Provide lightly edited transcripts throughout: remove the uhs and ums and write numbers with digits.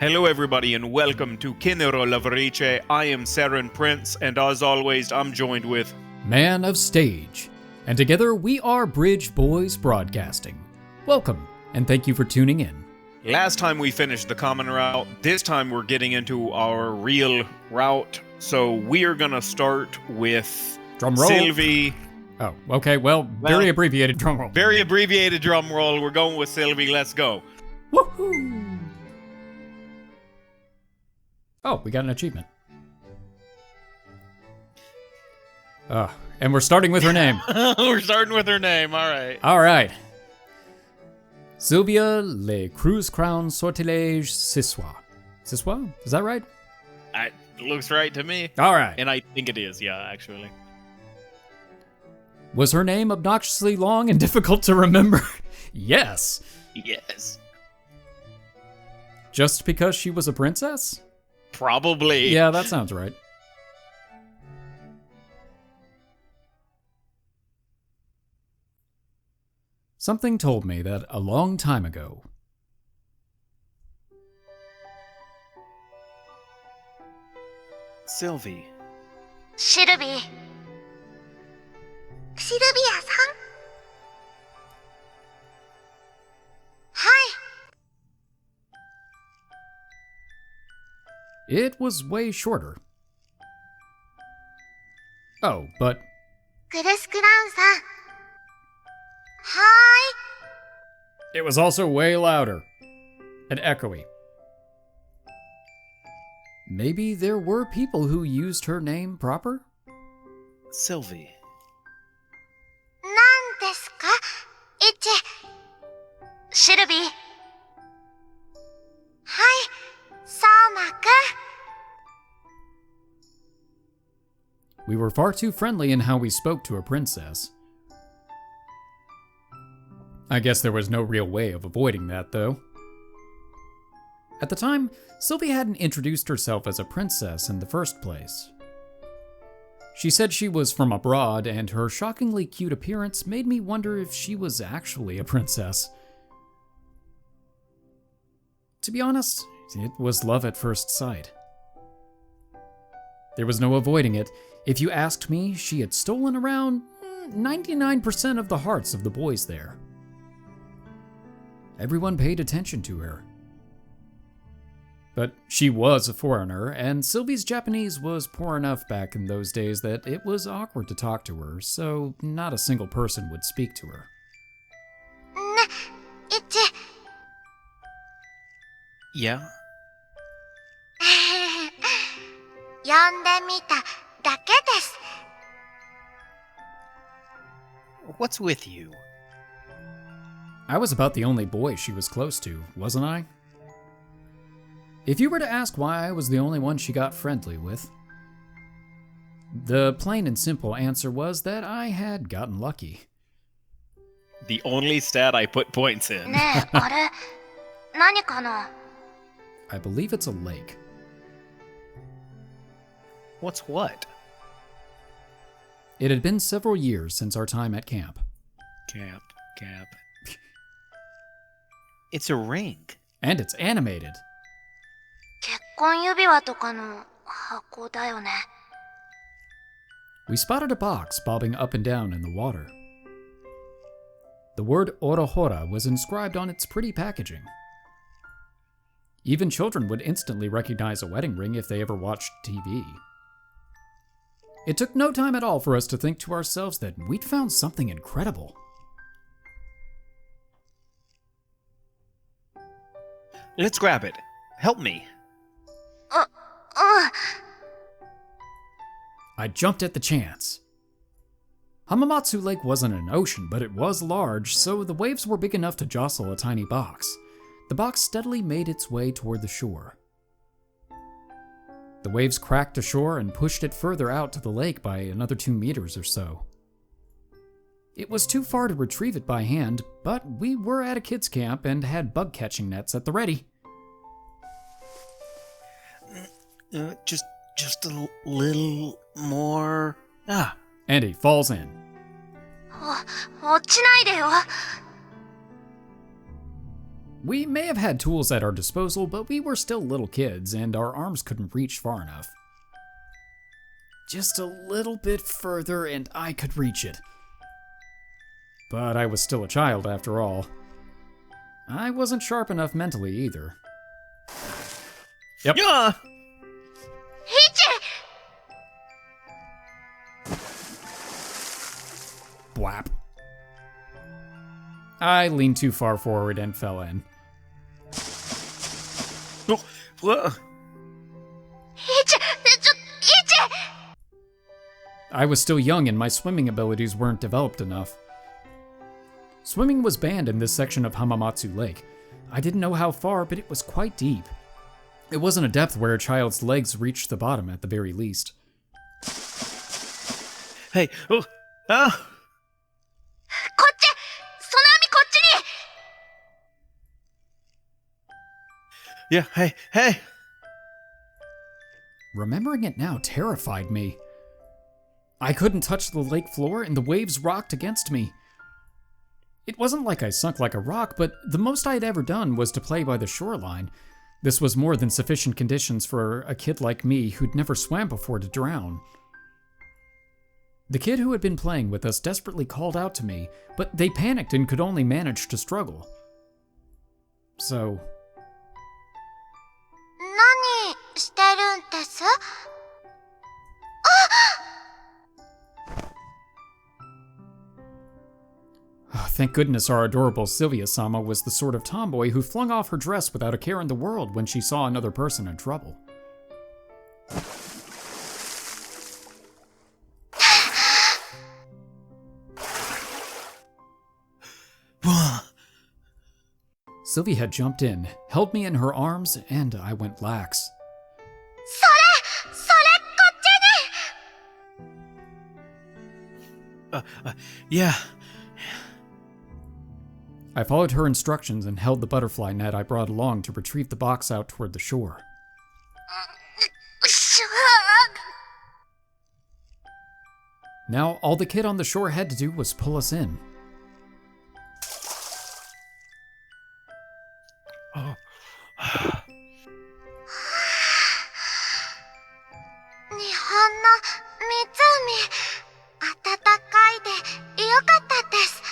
Hello everybody and welcome to Loveriche. I am Saren Prince, and as always I'm joined with Man of Stage, and together we are Bridge Boys Broadcasting. Welcome, and thank you for tuning in. Last time we finished the common route, this time we're getting into our real route, so we are gonna start with Drum roll. Sylvie. Oh, okay, well, very abbreviated drum roll. Very abbreviated drum roll, we're going with Sylvie, let's go. Woohoo! Oh, we got an achievement. And we're starting with her name. We're starting with her name, alright. Alright. Sylvia Le Cruz Crown Sortilège Siswa. Siswa? Is that right? It looks right to me. Alright. And I think it is, yeah, actually. Was her name obnoxiously long and difficult to remember? Yes. Yes. Just because she was a princess? Probably. Yeah, that sounds right. Something told me that a long time ago. Sylvie. シルビー。シルビアさん。はい。 It was way shorter. Oh, but グルスクラウンさん。はーい。 it was also way louder and echoey. Maybe there were people who used her name proper? Sylvie. 何ですかイチ。シルビー。はい。そうまく。 We were far too friendly in how we spoke to a princess. I guess there was no real way of avoiding that, though. At the time, Sylvie hadn't introduced herself as a princess in the first place. She said she was from abroad, and her shockingly cute appearance made me wonder if she was actually a princess. To be honest, it was love at first sight. There was no avoiding it. If you asked me, she had stolen around 99% of the hearts of the boys there. Everyone paid attention to her. But she was a foreigner, and Sylvie's Japanese was poor enough back in those days that it was awkward to talk to her, so not a single person would speak to her. ね、イチ。 Yeah? 呼んでみただけです。 What's with you? I was about the only boy she was close to, wasn't I? If you were to ask why I was the only one she got friendly with, the plain and simple answer was that I had gotten lucky. The only stat I put points in. ねえ、あれ、何かな I believe it's a lake. What's what? It had been several years since our time at camp. Cap. It's a ring. And it's animated. 結婚指輪とかの箱だよね。 We spotted a box bobbing up and down in the water. The word Ouro was inscribed on its pretty packaging. Even children would instantly recognize a wedding ring if they ever watched TV. It took no time at all for us to think to ourselves that we'd found something incredible. Let's grab it. Help me. I jumped at the chance. Hamamatsu Lake wasn't an ocean, but it was large, so the waves were big enough to jostle a tiny box. The box steadily made its way toward the shore. The waves cracked ashore and pushed it further out to the lake by another 2 meters or so. It was too far to retrieve it by hand, but we were at a kids' camp and had bug-catching nets at the ready. Just a little more. And he falls in. 落ちないでよ。We may have had tools at our disposal, but we were still little kids, and our arms couldn't reach far enough. Just a little bit further, and I could reach it. But I was still a child, after all. I wasn't sharp enough mentally, either. Yep. Yeah. Ichi! Blap. I leaned too far forward and fell in. Oh, what? Ichi! Ichi! I was still young and my swimming abilities weren't developed enough. Swimming was banned in this section of Hamamatsu Lake. I didn't know how far, but it was quite deep. It wasn't a depth where a child's legs reached the bottom at the very least. Hey. Oh. Ah. こっち！その網こっちに！ Yeah. Hey. Hey. Remembering it now terrified me. I couldn't touch the lake floor and the waves rocked against me. It wasn't like I sunk like a rock, but the most I had ever done was to play by the shoreline. This was more than sufficient conditions for a kid like me who'd never swam before to drown. The kid who had been playing with us desperately called out to me, but they panicked and could only manage to struggle. So... 何してるんです？ Thank goodness our adorable Sylvia-sama was the sort of tomboy who flung off her dress without a care in the world when she saw another person in trouble. Sylvia had jumped in, held me in her arms, and I went lax. それこっちに！ Yeah. I followed her instructions and held the butterfly net I brought along to retrieve the box out toward the shore. しゅ Now, all the kid on the shore had to do was pull us in. Oh. 日本の湖、暖かいでよかったです。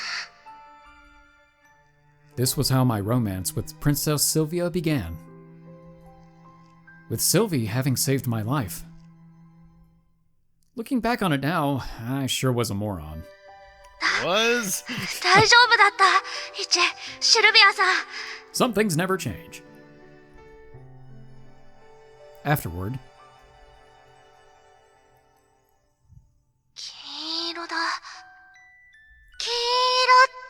This was how my romance with Princess Sylvia began. With Sylvie having saved my life. Looking back on it now, I sure was a moron. Was? 大丈夫だった。イチ、シルビアさん。 Some things never change. Afterward, 黄色だ。黄色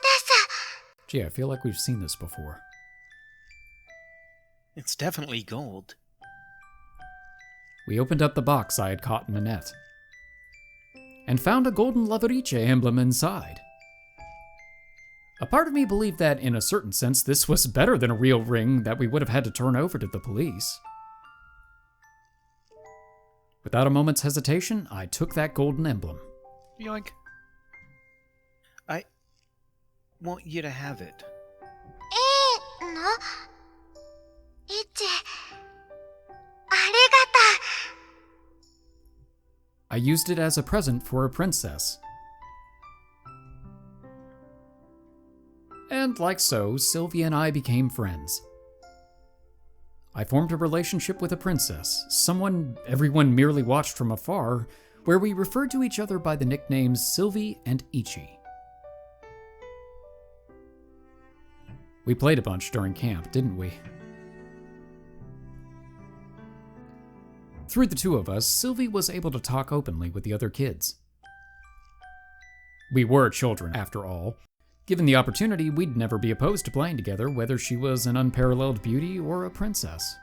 です。 gee, I feel like we've seen this before. It's definitely gold. We opened up the box I had caught in a net and found a golden Loveriche emblem inside. A part of me believed that, in a certain sense, this was better than a real ring that we would have had to turn over to the police. Without a moment's hesitation, I took that golden emblem. Yoink. I want you to have it. いいの？イチ、ありがとう。 I used it as a present for a princess. And like so, Sylvia and I became friends. I formed a relationship with a princess, someone everyone merely watched from afar, where we referred to each other by the nicknames Sylvie and Ichi. We played a bunch during camp, didn't we? Through the two of us, Sylvie was able to talk openly with the other kids. We were children, after all. Given the opportunity, we'd never be opposed to playing together, whether she was an unparalleled beauty or a princess.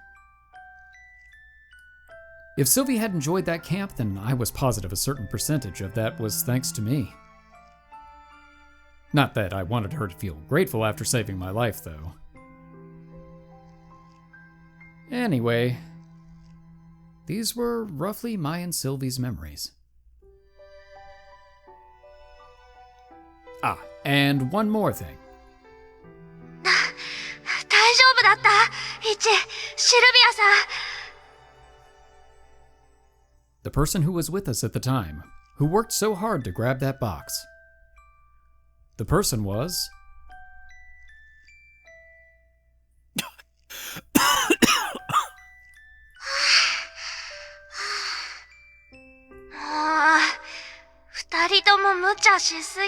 If Sylvie had enjoyed that camp, then I was positive a certain percentage of that was thanks to me. Not that I wanted her to feel grateful after saving my life, though. Anyway, these were roughly my and Sylvie's memories. Ah, and one more thing. 大 Ichi, Sylvia さん。 The person who was with us at the time, who worked so hard to grab that box. The person was... 二人とも無茶しすぎ。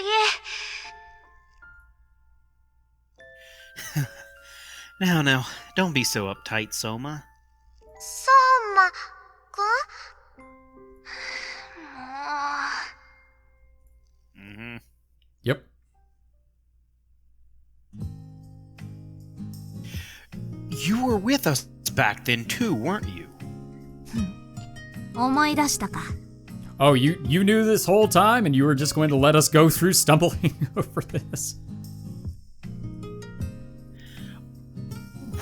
Now, don't be so uptight, Soma. そうまくん？もう。 Yep. You were with us back then too, weren't you? 思い出したか。 Oh, you knew this whole time and you were just going to let us go through stumbling over this?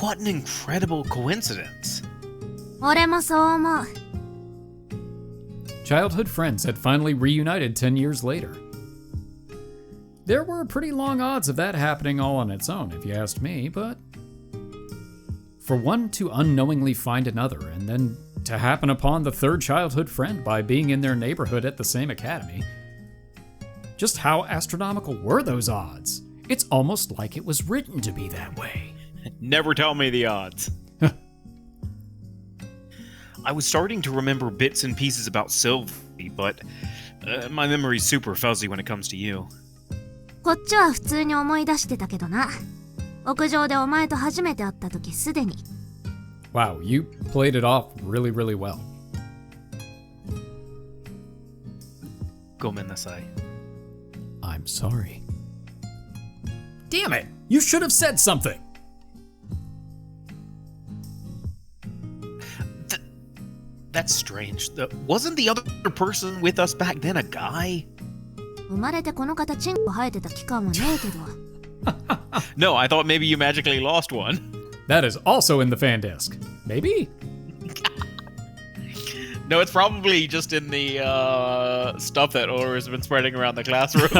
What an incredible coincidence. 俺もそう思う。 Childhood friends had finally reunited 10 years later. There were pretty long odds of that happening all on its own, if you asked me, but for one to unknowingly find another and then to happen upon the third childhood friend by being in their neighborhood at the same academy, just how astronomical were those odds? It's almost like it was written to be that way. Never tell me the odds. I was starting to remember bits and pieces about Sylvie, but my memory's super fuzzy when it comes to you. こっちは普通に思い出してたけどな。屋上でお前と初めて会った時すでに。 Wow, you played it off really, really well. ごめんなさい。 I'm sorry. Damn it! You should have said something! That's strange. Wasn't the other person with us back then a guy? 生まれてこの方チンコ生えてた期間はねえけど。 No, I thought maybe you magically lost one. That is also in the fan disc. Maybe? No, it's probably just in the stuff that Ouro has been spreading around the classroom.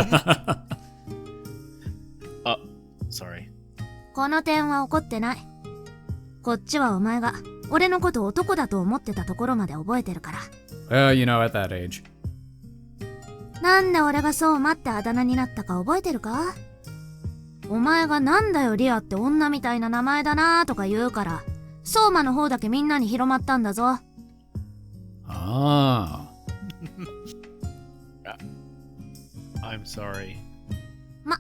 Sorry. この点は怒ってない。こっちはお前が俺のこと男だと思ってたところまで覚えてるから。 Well, you know, at that age. なんで俺がそう待ってあだ名になったか覚えてるか？お前がなんだよリアって女みたいな名前だなとか言うから、相馬の方だけみんなに広まったんだぞ。Ah. I'm sorry. ま、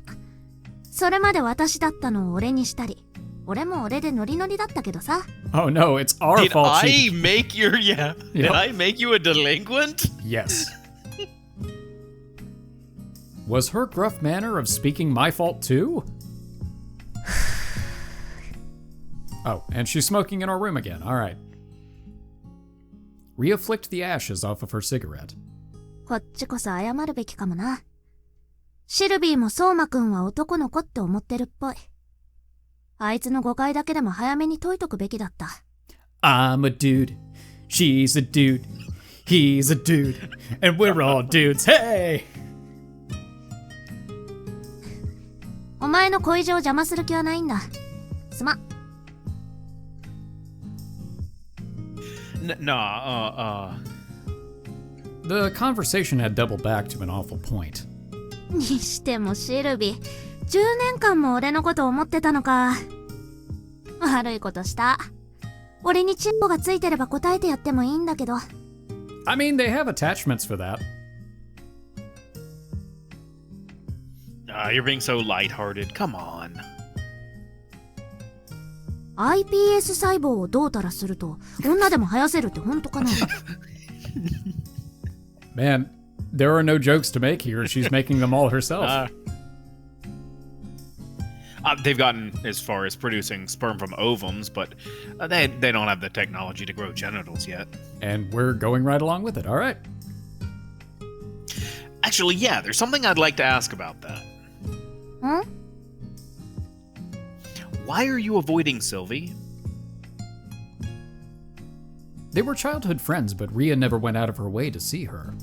それまで私だったのを俺にしたり、俺も俺でノリノリだったけどさ。 Oh no, it's our Did fault. I make your Did I make you a delinquent? Yes. Was her gruff manner of speaking my fault too? Oh, and she's smoking in our room again. All right. Rhea flicked the ashes off of her cigarette. こっちこそ謝るべきかもな。シルビーも相馬くんは男の子って思ってるっぽい。あいつの誤解だけでも早めに解いとくべきだった。I'm a dude. She's a dude. He's a dude. And we're all dudes. Hey! お前の恋路を邪魔する気はないんだ。すまん。The conversation had doubled back to an awful point. にしてもシルビー、10年間も俺のこと思ってたのか。悪いことした。俺にチンポがついてれば答えてやってもいいんだけど。I mean, they have attachments for that. You're being so lighthearted. Come on. iPS 細胞をどうたらすると女でも生やせるって本当かな？ Man, there are no jokes to make here. She's making them all herself. They've gotten as far as producing sperm from ovums, but they don't have the technology to grow genitals yet. And we're going right along with it. All right. Actually, yeah, there's something I'd like to ask about that. Huh? Why are you avoiding Sylvie? They were childhood friends, but Rhea never went out of her way to see her.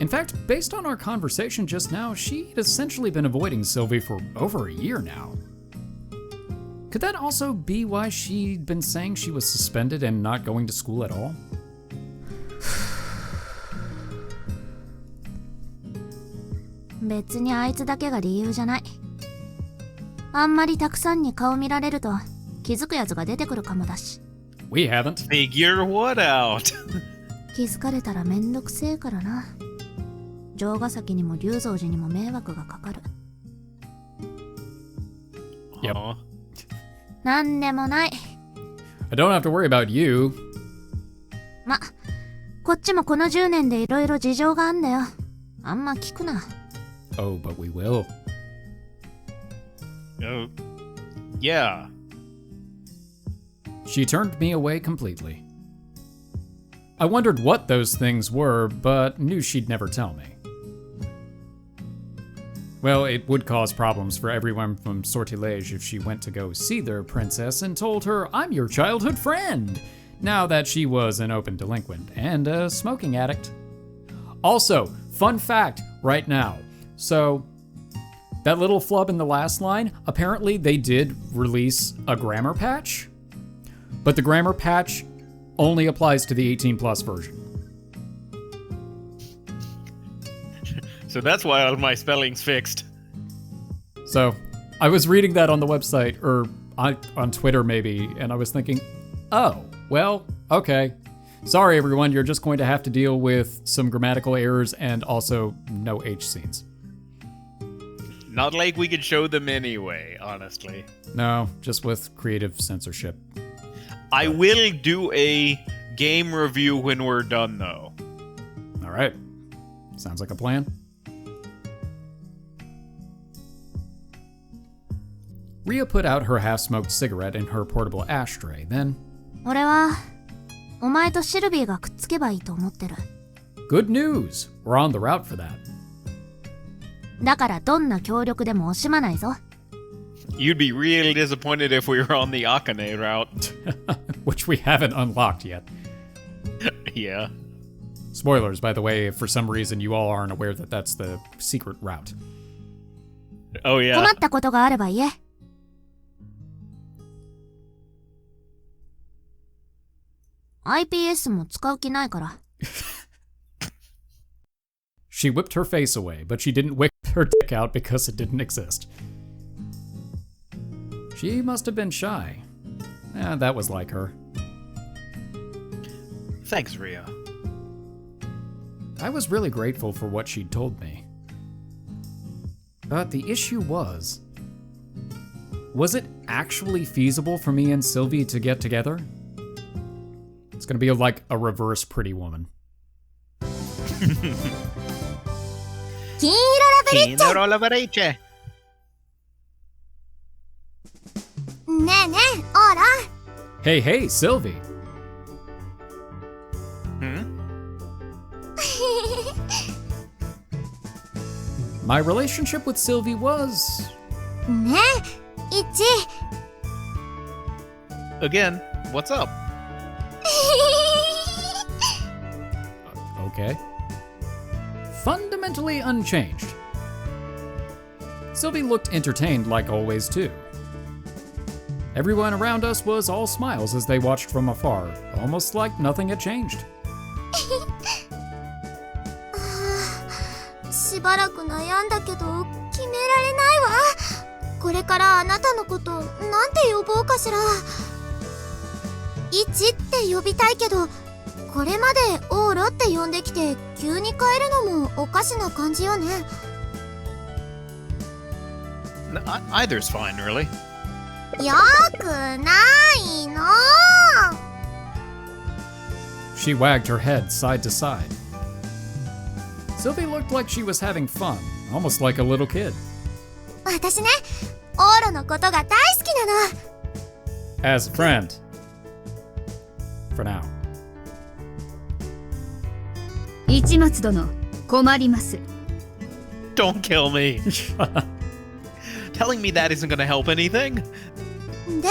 In fact, based on our conversation just now, she'd essentially been avoiding Sylvie for over a year now. Could that also be why she'd been saying she was suspended and not going to school at all?別にあいつだけが理由じゃない。あんまりたくさんに顔見られると気づくやつが出てくるかもだし。We haven't. Figure what out? 気づかれたらめんどくせえからな。城ヶ崎にも龍蔵寺にも迷惑がかかる。Yep. なんでもない。I don't have to worry about you. ま、こっちもこの10年でいろいろ事情があんだよ。あんま聞くな。Oh, but we will. Oh, yeah. She turned me away completely. I wondered what those things were, but knew she'd never tell me. Well, it would cause problems for everyone from Sortilege if she went to go see their princess and told her, I'm your childhood friend, now that she was an open delinquent and a smoking addict. Also, fun fact right now. So, that little flub in the last line, apparently they did release a grammar patch, but the grammar patch only applies to the 18 plus version. So that's why all my spelling's fixed. So, I was reading that on the website, or on Twitter maybe, and I was thinking, oh, well, okay. Sorry everyone, you're just going to have to deal with some grammatical errors and also no H scenes. Not like we could show them anyway, honestly. No, just with creative censorship. I will do a game review when we're done, though. All right. Sounds like a plan. Rhea put out her half-smoked cigarette in her portable ashtray, then... 俺は、お前とシルビーがくっつけばいいと思ってる。Good news! We're on the route for that. だからどんな協力でも惜しまないぞ。You'd be real disappointed if we were on the Akane route. Which we haven't unlocked yet. Yeah. Spoilers, by the way, if for some reason you all aren't aware that that's the secret route. Oh, yeah. 困ったことがあれば言え。IPS も使う気ないから。She whipped her face away, but she didn't whip her dick out because it didn't exist. She must have been shy. That was like her. Thanks, Rhea. I was really grateful for what she'd told me. But the issue was it actually feasible for me and Sylvie to get together? It's gonna be like a reverse Pretty Woman. 金色ラブリッチ Loveriche. ねえねえ、オーラ Hey, hey, Sylvie. Hmm? My relationship with Sylvie was... ねえ、イチ Again, what's up? Okay. Fundamentally unchanged. Sylvie looked entertained like always, too. Everyone around us was all smiles as they watched from afar, almost like nothing had changed. しばらく悩んだけど決められないわ。これからあなたのことなんて呼ぼうかしら。イチって呼びたいけど、これまでオーロって呼んできて急に変えるのもおかしな感じよね。Either's fine, really. よくないの。 She wagged her head side to side. Sylvie looked like she was having fun, almost like a little kid. 私ね、オーロのことが大好きなの。 As a friend. For now. 市松殿、困ります。 Don't kill me. Telling me that isn't gonna help anything. でも、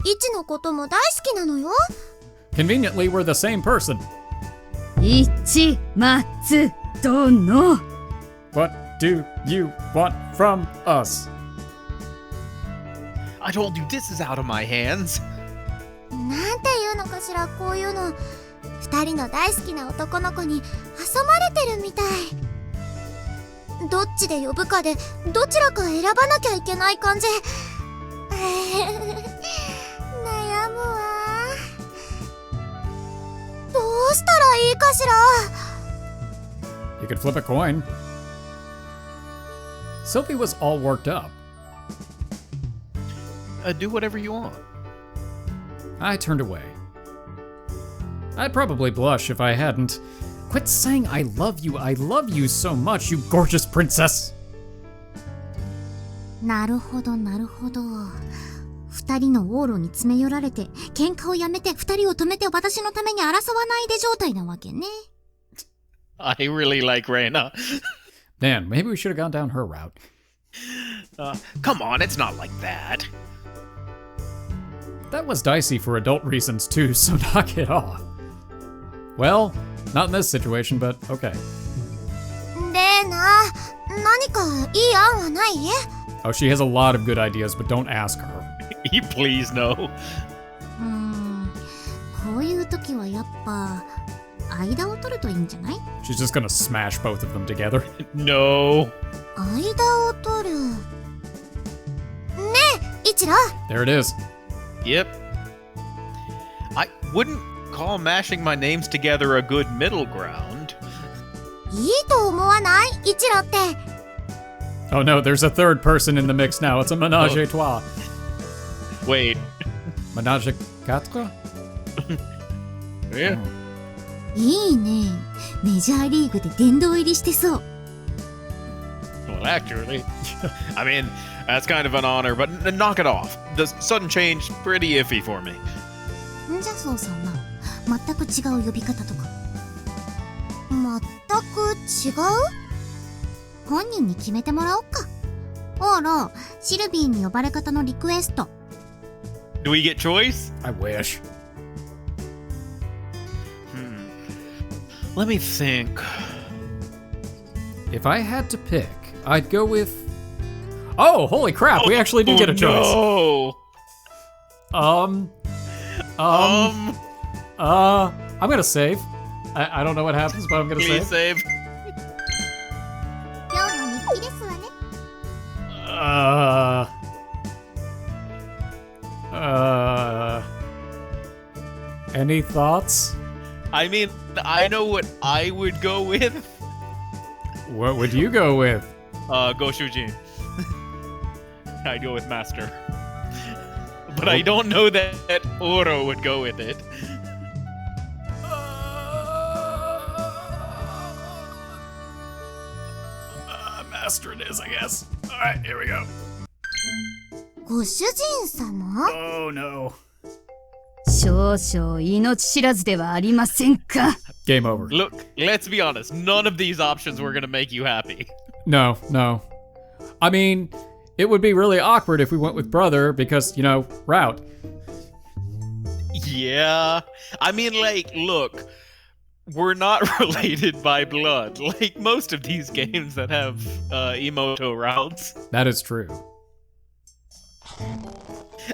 イチのことも大好きなのよ。 Conveniently, we're the same person. 市松殿。 What do you want from us? I told you this is out of my hands. なんていうのかしら、こういうの。二人の大好きな男の子に挟まれてるみたい。どっちで呼ぶかでどちらか選ばなきゃいけない感じ。悩むわ。どうしたらいいかしら。 You could flip a coin. Sylvie was all worked up. Do whatever you want. I turned away. I'd probably blush if I hadn't. Quit saying I love you so much, you gorgeous princess! なるほどなるほど。二人のオーロに詰め寄られて喧嘩をやめて二人を止めて私のために争わないで状態なわけね。I really like Reina. Man, maybe we should have gone down her route. Come on, it's not like that. That was dicey for adult reasons too, so knock it off. Well, not in this situation, but okay. レナ、何かいい案はない？ Oh, she has a lot of good ideas, but don't ask her. Please no. こういう時はやっぱ間を取るといいんじゃない？ She's just gonna smash both of them together. No. 間を取る。ねえ、イチロ。 There it is. Yep. I wouldn't call mashing my names together a good middle ground. いいと思わない？イチロって。Oh no, there's a third person in the mix now. It's a ménage à trois. Wait. Ménage à quatre? Yeah. いいね。メジャーリーグで殿堂入りしてそう。Well, actually, I mean, that's kind of an honor, but knock it off. The sudden change, pretty iffy for me. じゃあそうさな。全く違う呼び方とか。全く違う？本人に決めてもらおっか。オーロ、シルビーに呼ばれ方のリクエスト。Do we get choice? I wish. Let me think. If I had to pick, I'd go with... Oh, holy crap, we actually do get a choice. No. I'm gonna save. I don't know what happens, but I'm gonna Please save. save. 今日の日記ですわね。Any thoughts? I mean, I know what I would go with. What would you go with? Go Shujin. I'd go with Master. But I don't know that Ouro would go with it. Master it is, I guess. Alright, here we go. ご主人様？ Oh no. 少々命知らずではありませんか。 Game over. Look, let's be honest. None of these options were gonna make you happy. No. I mean, it would be really awkward if we went with brother because, you know, route. Yeah. I mean, like, look. We're not related by blood, like most of these games that have emoto routes. That is true.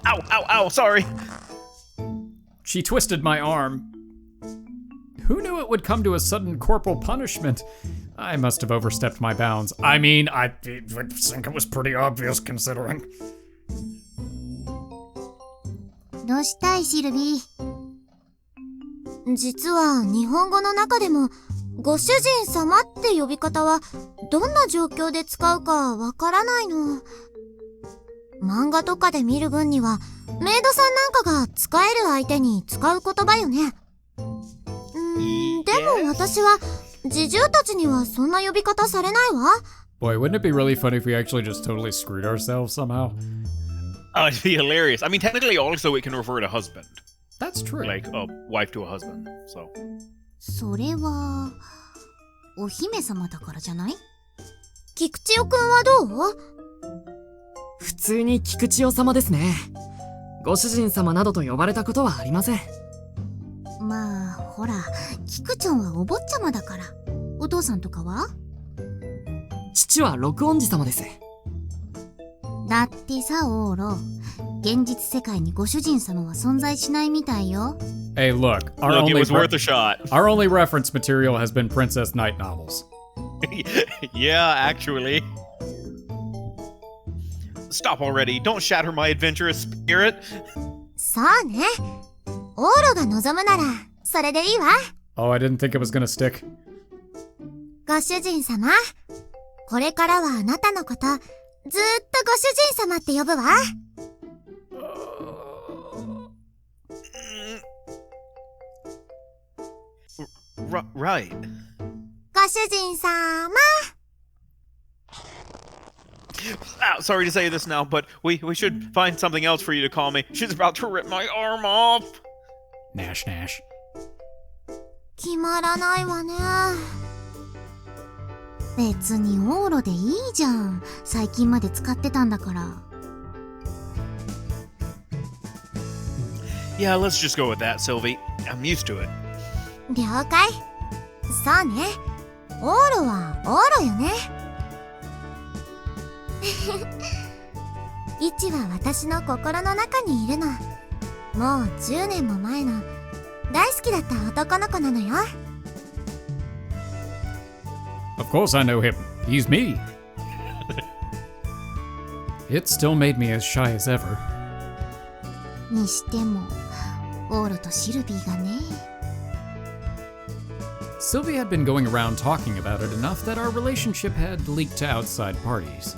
Ow, sorry. She twisted my arm. Who knew it would come to a sudden corporal punishment? I must have overstepped my bounds. I mean, I think it was pretty obvious considering. どうしたいシルビー？実は日本語の中でもご主人様って呼び方はどんな状況で使うかわからないの。漫画とかで見る分にはメイドさんなんかが使える相手に使う言葉よね。でも私は侍従たちにはそんな呼び方されないわ。Boy, wouldn't it be really funny if we actually just totally screwed ourselves somehow? Oh, it'd be hilarious. I mean, technically also it can refer to husband. That's true. Like a wife to a husband, so. それはお姫様だからじゃない？菊千代くんはどう？普通に菊千代様ですね。ご主人様などと呼ばれたことはありません。まあほら、菊ちゃんはお坊ちゃまだから。お父さんとかは？父は六恩寺様です。だってさ、オーロ、現実世界にご主人様は存在しないみたいよ。Hey, look, Look, it was worth a shot. our only reference material has been Princess Knight novels. Yeah, actually. Stop already. Don't shatter my adventurous spirit. そうね。オーロが望むなら、それでいいわ。Oh, I didn't think it was gonna stick. ご主人様、これからはあなたのこと、ずーっとご主人様って呼ぶわ。Right. ご主人様。Sorry to say this now, but we should find something else for you to call me. She's about to rip my arm off. Nash, Nash. 決まらないわね。別にオーロでいいじゃん。最近まで使ってたんだから。Yeah, let's just go with that, Sylvie. I'm used to it. 了解。そうね。オーロはオーロよね。イチは私の心の中にいるの。もう10年も前の大好きだった男の子なのよ。Of course I know him. He's me. It still made me as shy as ever. にしても、オーロとシルビーがね。Sylvia had been going around talking about it enough that our relationship had leaked to outside parties.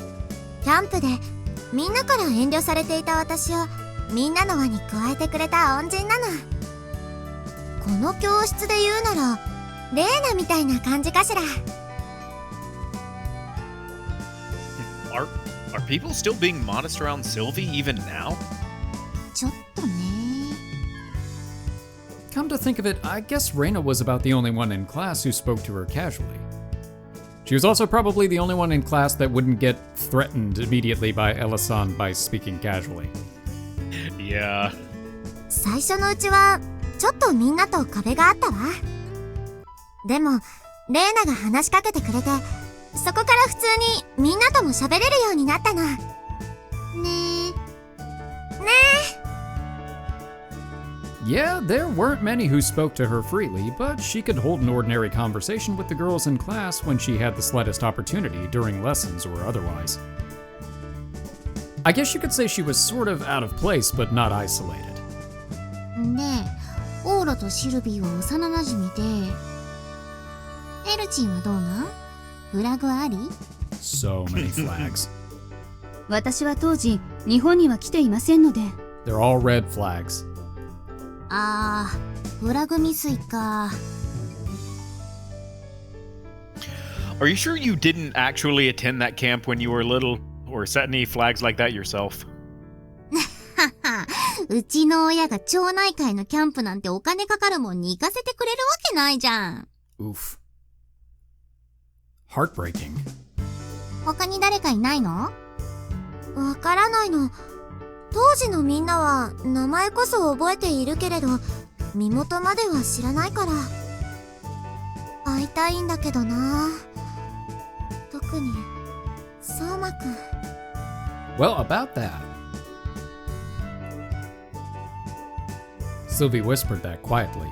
キャンプでみんなから遠慮されていた私をみんなの輪に加えてくれた恩人なの。この教室で言うならレーナみたいな感じかしら。Are people still being modest around Sylvie even now? ちょっとね。Come to think of it, I guess Reina was about the only one in class who spoke to her casually. She was also probably the only one in class that wouldn't get threatened immediately by Ella-san by speaking casually. Yeah. 最初のうちはちょっとみんなと壁があったわ。でもレーナが話しかけてくれて、そこから普通にみんなとも喋れるようになったの。ねえ。Yeah, there weren't many who spoke to her freely, but she could hold an ordinary conversation with the girls in class when she had the slightest opportunity during lessons or otherwise. I guess you could say she was sort of out of place, but not isolated. で、オーロとシルビーは幼馴染で、エルチンはどうなん？フラグあり？ So many flags. 私は当時、日本には来ていませんので。They're all red flags. あー、フラグ未遂か。Are you sure you didn't actually attend that camp when you were little, or set any flags like that yourself? うちの親が町内会のキャンプなんてお金かかるもんに行かせてくれるわけないじゃん。Oof. Heartbreaking. 他に誰かいないの？わからないの。当時のみんなは名前こそ覚えているけれど、身元までは知らないから。会いたいんだけどな。特に、相馬くん。Well, about that. Sylvie whispered that quietly.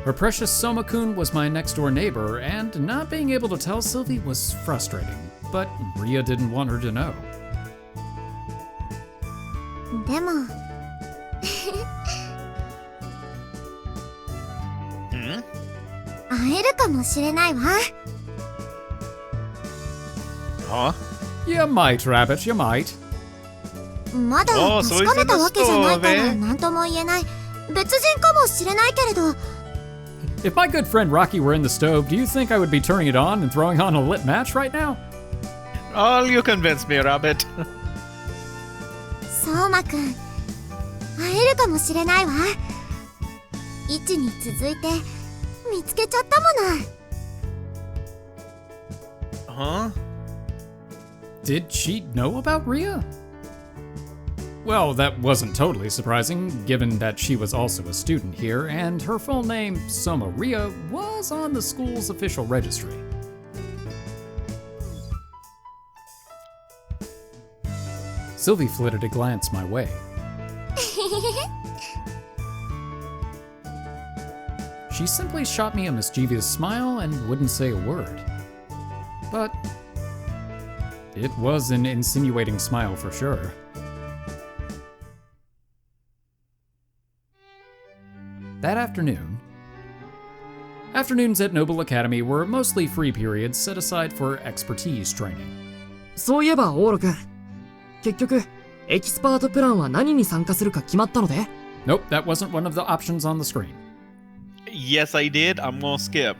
Her precious Soma-kun was my next-door neighbor, and not being able to tell Sylvie was frustrating, but Ria didn't want her to know. でも会えるかもしれないわ。Huh? You might, Rabbit, you might. まだ確かめたわけじゃないから何とも言えない。別人かもしれないけれど。If my good friend Rocky were in the stove, do you think I would be turning it on and throwing on a lit match right now? Oh, you convinced me, Rabbit. 相馬くん、会えるかもしれないわ。イチに続いて見つけちゃったもの。Huh? Did she know about Ria? Well, that wasn't totally surprising, given that she was also a student here, and her full name, Soma Ria, was on the school's official registry. Sylvie flitted a glance my way. She simply shot me a mischievous smile and wouldn't say a word. But it was an insinuating smile for sure. That afternoon, afternoons at Noble Academy were mostly free periods set aside for expertise training. そういえば、オーロ君。結局、エキスパートプランは何に参加するか決まったので？ Nope, that wasn't one of the options on the screen. Yes, I did. I'm gonna skip.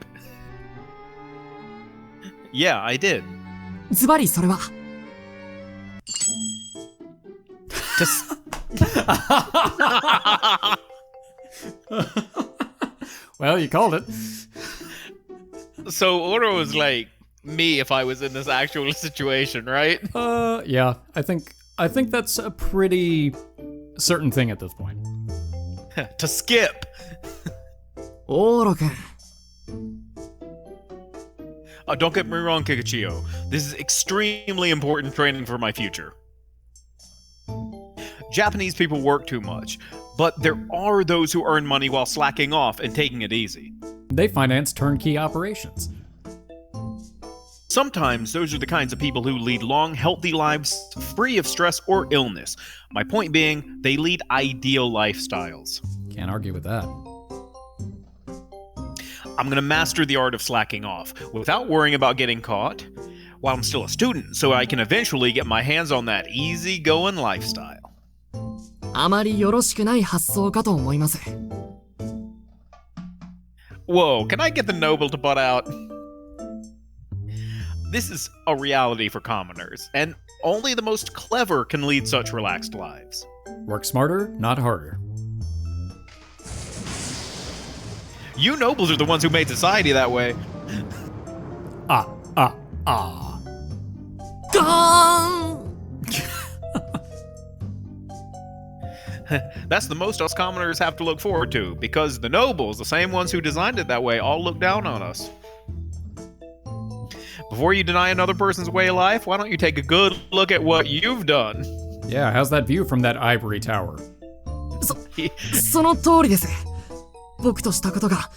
Yeah, I did. ズバリそれは。Well, you called it. So Ouro is like me if I was in this actual situation, right? Yeah, I think that's a pretty certain thing at this point. To skip. オーロ君。Don't get me wrong, Kikuchiyo. This is extremely important training for my future. Japanese people work too much, but there are those who earn money while slacking off and taking it easy. They finance turnkey operations. Sometimes those are the kinds of people who lead long, healthy lives free of stress or illness. My point being, they lead ideal lifestyles. Can't argue with that. I'm gonna master the art of slacking off without worrying about getting caught while I'm still a student, so I can eventually get my hands on that easy-going lifestyle. あまりよろしくない発想かと思います。 Whoa, can I get the noble to butt out? This is a reality for commoners, and only the most clever can lead such relaxed lives. Work smarter, not harder. You nobles are the ones who made society that way. Ah. ガーン That's the most us commoners have to look forward to, because the nobles, the same ones who designed it that way, all look down on us. Before you deny another person's way of life, why don't you take a good look at what you've done? Yeah, how's that view from that ivory tower? その通りです。僕としたことが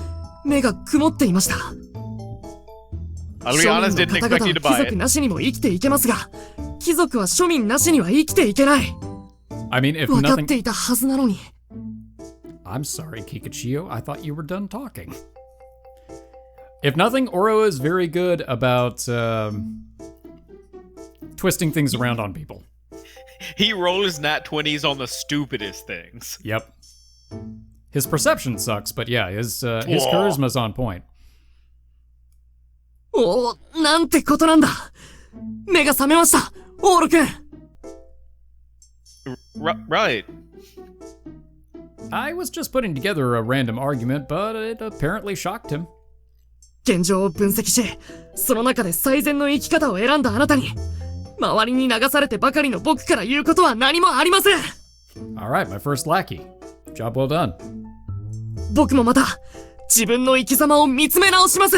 目が曇っていました。 I'll be honest, didn't expect you to 貴 buy 族 it. なしにも生きていけますが、貴族は庶民なしには生きていけない。 I mean, if 分かっ nothing... ていたはずなのに。 I'm sorry, Kikuchiyo. I thought you were done talking. If nothing, Ouro is very good about twisting things around on people. He rolls nat 20s on the stupidest things. Yep. His perception sucks, but yeah, his charisma's on point. おお、なんてことなんだ。目が覚めました、オーロ君。Right. I was just putting together a random argument, but it apparently shocked him. 現状を分析し、その中で最善の生き方を選んだあなたに、周りに流されてばかりの僕から言うことは何もありません。 Alright, my first lackey. Job well done. 僕もまた、自分の生き様を見つめ直します。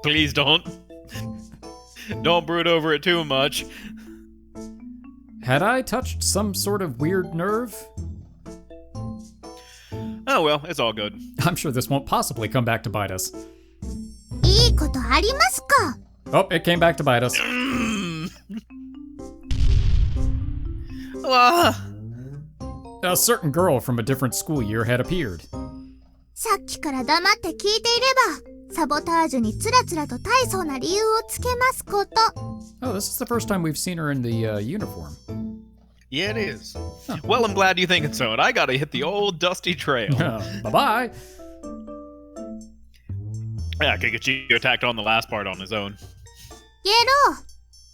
Please don't. Don't brood over it too much. Had I touched some sort of weird nerve? Oh well, it's all good. I'm sure this won't possibly come back to bite us. いいことありますか？ Oh, it came back to bite us. A certain girl from a different school year had appeared. さっきから黙って聞いていれば、サボタージュにつらつらと大層な理由をつけますこと。Oh, this is the first time we've seen her in the uniform. Yeah, it is. Well, I'm glad you think it's so, and I gotta hit the old dusty trail. Bye-bye. Yeah, Kikuchi attacked on the last part on his own. ゲ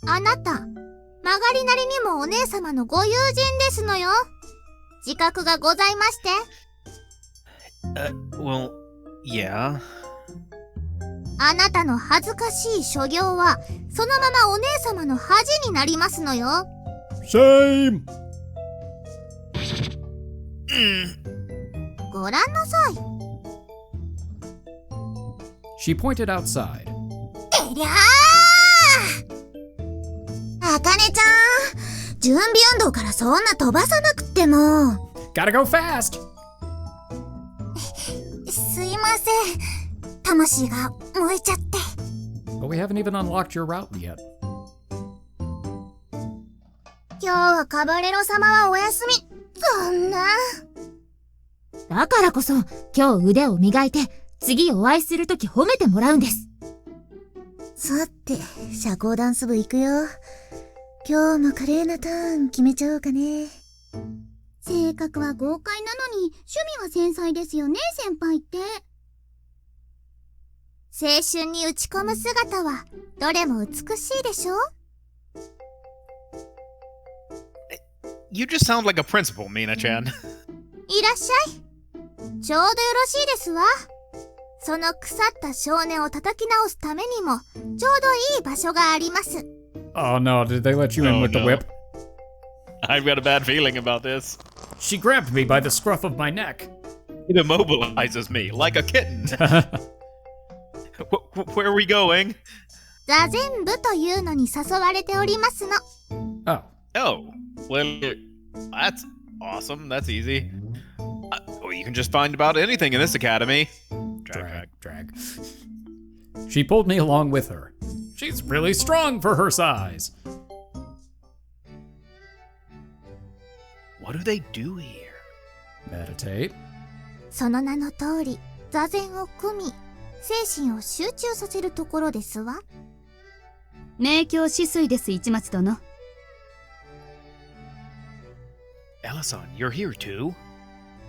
ロ、あなた、曲がりなりにもお姉様のご友人ですのよ。自覚がございまして。Well, yeah. あなたの恥ずかしい所業は、そのままお姉様の恥になりますのよ。Shame! ご覧なさい。She pointed outside. てりゃー！あかねちゃん、準備運動からそんな飛ばさなくっても。Gotta go fast! すいません。魂が燃えちゃって。But we haven't even unlocked your route yet. 今日はカバレロ様はお休み。そんな。だからこそ、今日腕を磨いて、次お会いするとき褒めてもらうんです。さて、社交ダンス部行くよ。今日も華麗なターン決めちゃおうかね。性格は豪快なのに、趣味は繊細ですよね、先輩って。青春に打ち込む姿は、どれも美しいでしょ？ You just sound like a principal, Mina-chan. いらっしゃい。ちょうどよろしいですわ。その腐った少年を叩き直すためにも、ちょうどいい場所があります。Oh no, did they let you in with the whip? I've got a bad feeling about this. She grabbed me by the scruff of my neck. It immobilizes me like a kitten. Where are we going? 座禅部というのに誘われておりますの。Oh. Oh, well, that's awesome. That's easy. Well, you can just find about anything in this academy. Drag. She pulled me along with her. She's really strong for her size. What do they do here? Meditate. その名の通り、座禅を組み、精神を集中させるところですわ。明鏡止水です、市松殿。Ella-san, you're here too?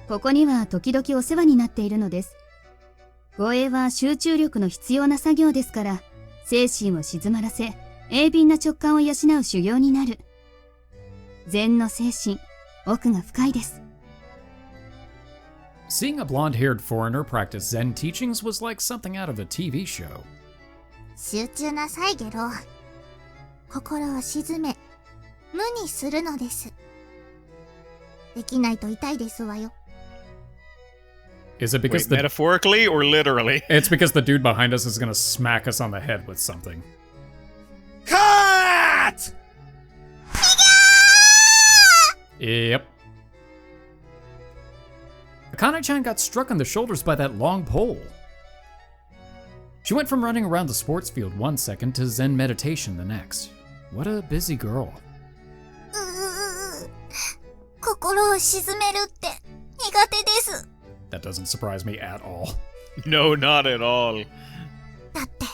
ここには時々お世話になっているのです。護衛は集中力の必要な作業ですから、精神を静まらせ、鋭敏な直感を養う修行になる。禅の精神、奥が深いです。Seeing a blonde-haired foreigner practice Zen teachings was like something out of a TV show. 集中なさいゲロ。心を静め、無にするのです。できないと痛いですわよ。Is it because Wait, metaphorically or literally? It's because the dude behind us is gonna smack us on the head with something. Cut! Yep. Akane-chan got struck on the shoulders by that long pole. She went from running around the sports field one second to Zen meditation the next. What a busy girl. 心を静めるって苦手です。That doesn't surprise me at all. No, not at all. だって、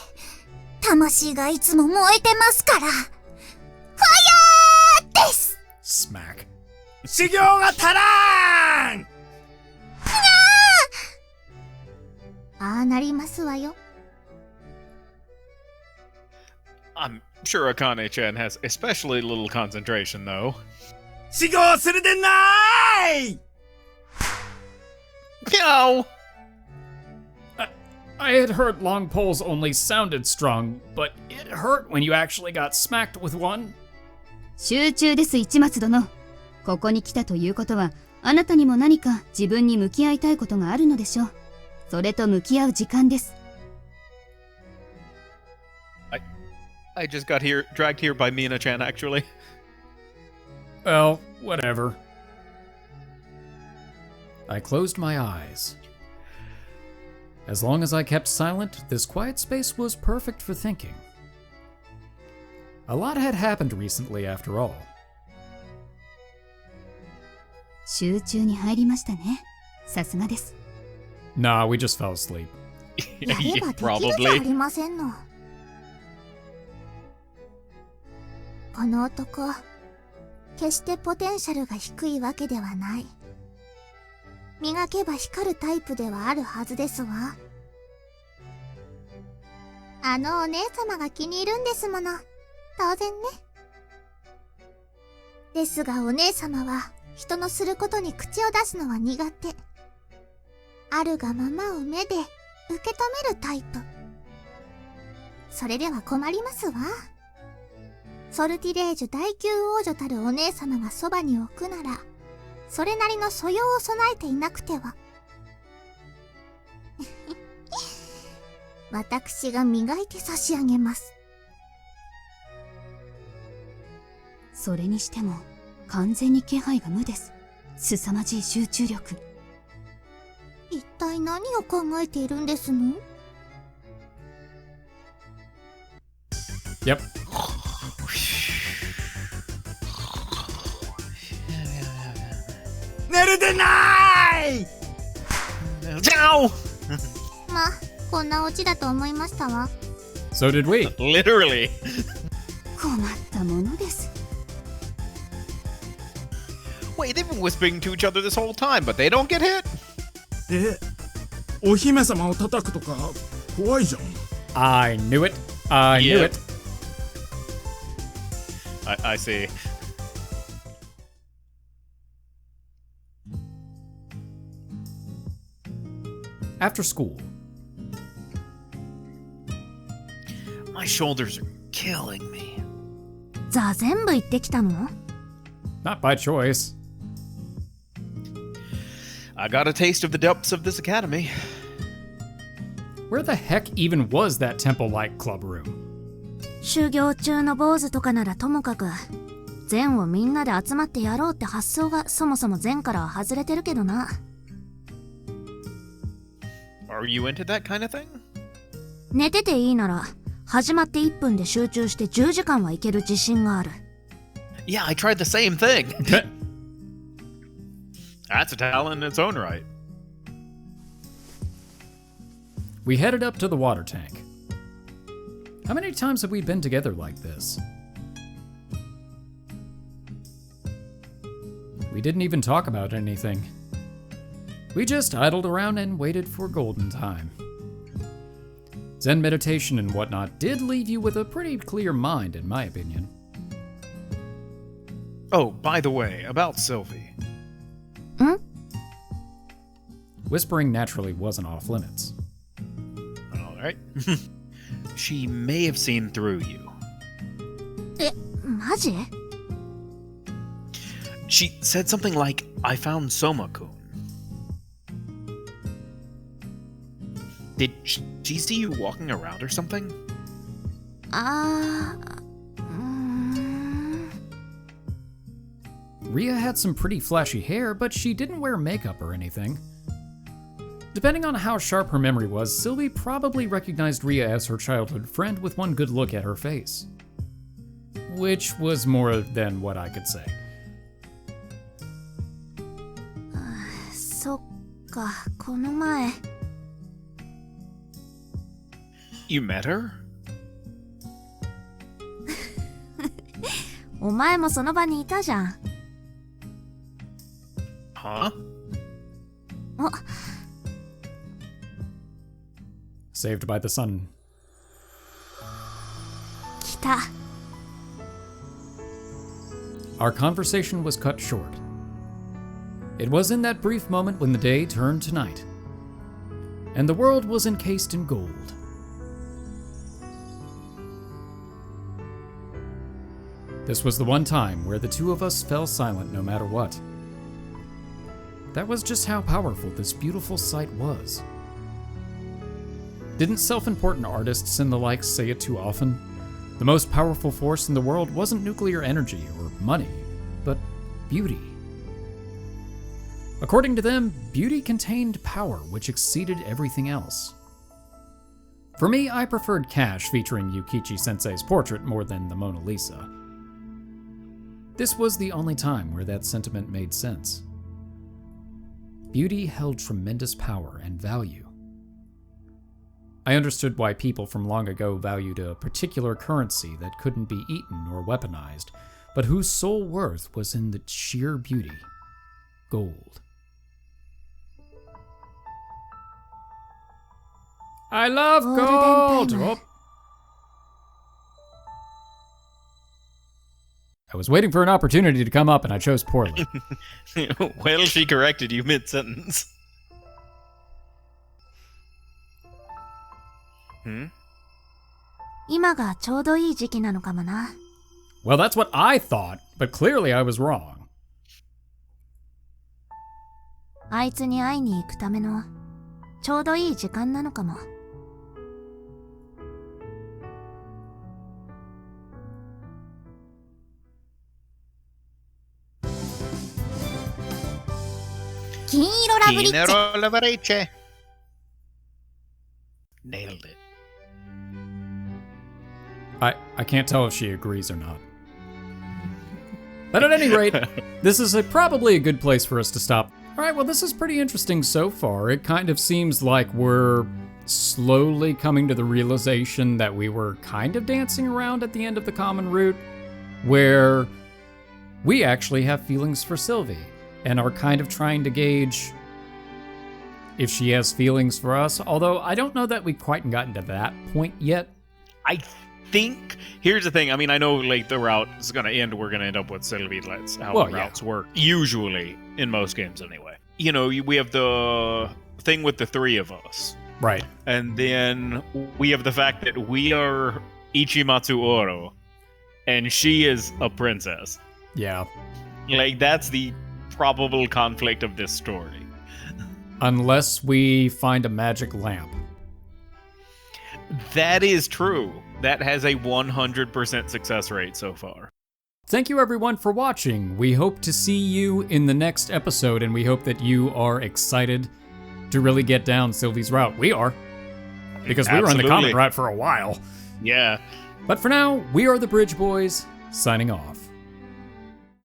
魂がいつも燃えてますから。ファイヤーです。 Smack. 修行が足らん！ああなりますわよ。I'm sure Akane-chan has especially little concentration, though. 修行するでない！ No! I had heard long poles only sounded strong, but it hurt when you actually got smacked with one. 集中です、市松殿。ここに来たということは、あなたにも何か自分に向き合いたいことがあるのでしょう。それと向き合う時間です。I just got dragged here by Mina-chan, actually. Well, whatever. I closed my eyes. As long as I kept silent, this quiet space was perfect for thinking. A lot had happened recently after all. 集中に入りましたね。さすがです。Nah, we just fell asleep. やればできるじゃありませんの。この男、決してポテンシャルが低いわけではない。磨けば光るタイプではあるはずですわ。あのお姉様が気に入るんですもの。当然ね。ですがお姉様は人のすることに口を出すのは苦手。あるがままを目で受け止めるタイプ。それでは困りますわ。ソルティレージュ第9王女たるお姉様がそばに置くなら、それなりの素養を備えていなくては。私が磨いて差し上げます。それにしても完全に気配が無です。凄まじい集中力。一体何を考えているんですの？ Yep. 寝るでない。まあ、こんなオチだと思いましたわ。 So did we. Literally. 困ったものです。 Wait, they've been whispering to each other this whole time, but they don't get hit? お姫様を叩くとか怖いじゃん。I knew it. I knew Yep. it. I see. After school, My shoulders are killing me. ザ全部言ってきたの？ not by choice. I got a taste of the depths of this academy. Where the heck even was that temple-like club room? 修行中の坊主とかならともかく、禅をみんなで集まってやろうって発想がそもそも禅からは外れてるけどな。Are you into that kind of thing? 寝てていいなら、始まって1分で集中して10時間はいける自信がある。Yeah, I tried the same thing. That's a talent in its own right. We headed up to the water tank. How many times have we been together like this? We didn't even talk about anything. We just idled around and waited for golden time. Zen meditation and whatnot did leave you with a pretty clear mind, in my opinion. Oh, by the way, about Sylvie. Whispering naturally wasn't off limits. Alright. She may have seen through you. え、マジ？ She said something like, I found Soma-kun. Did she see you walking around or something? あー、Rhea had some pretty flashy hair, but she didn't wear makeup or anything. Depending on how sharp her memory was, Sylvie probably recognized Rhea as her childhood friend with one good look at her face. Which was more than what I could say. そっか、この前。You met her? お前もその場にいたじゃん。Huh? お、 Saved by the sun. 来た。Our conversation was cut short. It was in that brief moment when the day turned to night, and the world was encased in gold. This was the one time where the two of us fell silent no matter what. That was just how powerful this beautiful sight was. Didn't self-important artists and the like say it too often? The most powerful force in the world wasn't nuclear energy or money, but beauty. According to them, beauty contained power which exceeded everything else. For me, I preferred Cash featuring Yukichi-sensei's portrait more than the Mona Lisa. This was the only time where that sentiment made sense. Beauty held tremendous power and value. I understood why people from long ago valued a particular currency that couldn't be eaten or weaponized, but whose sole worth was in the sheer beauty: gold. I love gold! Oh. I was waiting for an opportunity to come up and I chose poorly. Well, she corrected you mid-sentence. Hmm? 今がちょうどいい時期なのかもな。Well, that's what I thought, but clearly I was wrong. あいつに会いに行くためのちょうどいい時間なのかも。金色ラブリッチ。 Kinero Loveriche. Nailed it. I can't tell if she agrees or not. But at any rate, this is probably a good place for us to stop. All right, well, this is pretty interesting so far. It kind of seems like we're slowly coming to the realization that we were kind of dancing around at the end of the common route, where we actually have feelings for Sylvie and are kind of trying to gauge if she has feelings for us, although I don't know that we've quite gotten to that point yet. I think here's the thing. I mean, I know like the route is gonna end. We're gonna end up with Sylvie. That's how Well, the yeah. routes work. Usually, in most games, anyway. You know, we have the thing with the three of us, Right. and then we have the fact that we are Ichimatsu Ouro, and she is a princess. Yeah. Like that's the probable conflict of this story. Unless we find a magic lamp. That is true. That has a 100% success rate so far. Thank you everyone for watching. We hope to see you in the next episode, and we hope that you are excited to really get down Sylvie's route. We are. Because we were on the common Absolutely. route for a while. Yeah. But for now, we are the Bridge Boys, signing off.